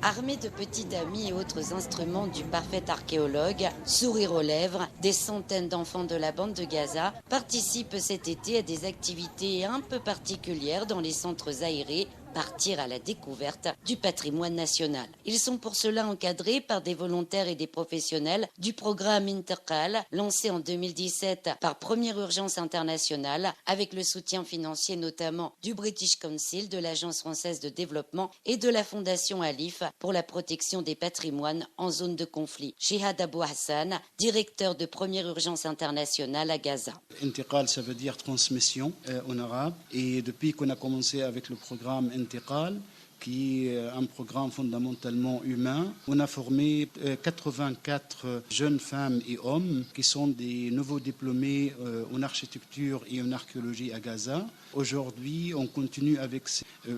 Armés de petits tamis et autres instruments du parfait archéologue, sourire aux lèvres, des centaines d'enfants de la bande de Gaza participent cet été à des activités un peu particulières dans les centres aérés, partir à la découverte du patrimoine national. Ils sont pour cela encadrés par des volontaires et des professionnels du programme Intercal, lancé en 2017 par Première Urgence Internationale, avec le soutien financier notamment du British Council, de l'Agence française de développement et de la Fondation Alif pour la protection des patrimoines en zone de conflit. Shihad Abou Hassan, directeur de Première Urgence Internationale à Gaza. Intercal, ça veut dire transmission en arabe. Et depuis qu'on a commencé avec le programme Intercal, qui est un programme fondamentalement humain, on a formé 84 jeunes femmes et hommes qui sont des nouveaux diplômés en architecture et en archéologie à Gaza. Aujourd'hui, on continue avec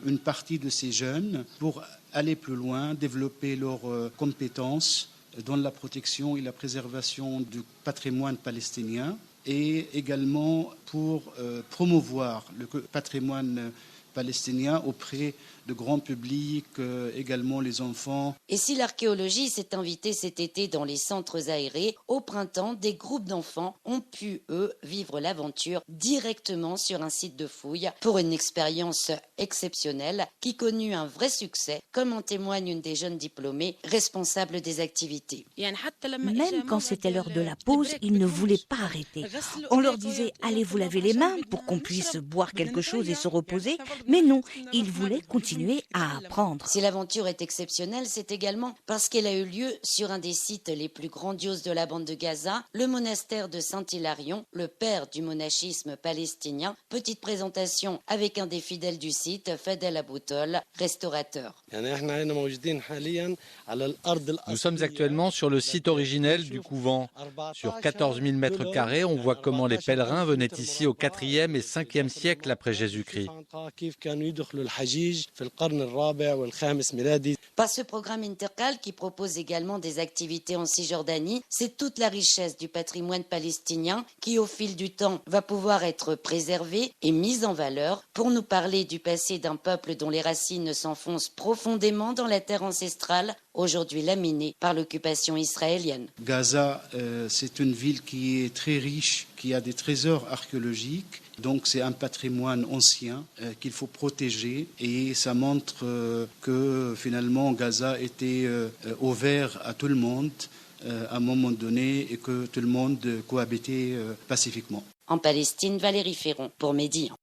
une partie de ces jeunes pour aller plus loin, développer leurs compétences dans la protection et la préservation du patrimoine palestinien et également pour promouvoir le patrimoine palestinien auprès de grand public, également les enfants. Et si l'archéologie s'est invitée cet été dans les centres aérés, au printemps, des groupes d'enfants ont pu, eux, vivre l'aventure directement sur un site de fouilles pour une expérience exceptionnelle qui connut un vrai succès, comme en témoigne une des jeunes diplômées responsables des activités. Même quand c'était l'heure de la pause, ils ne voulaient pas arrêter. On leur disait « allez vous laver les mains pour qu'on puisse boire quelque chose et se reposer », mais non, ils voulaient continuer à apprendre. Si l'aventure est exceptionnelle, c'est également parce qu'elle a eu lieu sur un des sites les plus grandioses de la bande de Gaza, le monastère de Saint-Hilarion, le père du monachisme palestinien. Petite présentation avec un des fidèles du site, Fadel Aboutol, restaurateur. Nous sommes actuellement sur le site originel du couvent. Sur 14 000 mètres carrés, on voit comment les pèlerins venaient ici au 4e et 5e siècle après Jésus-Christ. Par ce programme Intercal qui propose également des activités en Cisjordanie, c'est toute la richesse du patrimoine palestinien qui, au fil du temps, va pouvoir être préservée et mise en valeur pour nous parler du passé d'un peuple dont les racines s'enfoncent profondément dans la terre ancestrale, aujourd'hui laminée par l'occupation israélienne. Gaza, c'est une ville qui est très riche, qui a des trésors archéologiques. Donc c'est un patrimoine ancien qu'il faut protéger et ça montre que finalement Gaza était ouvert à tout le monde à un moment donné et que tout le monde cohabitait pacifiquement. En Palestine, Valérie Ferron pour Médian.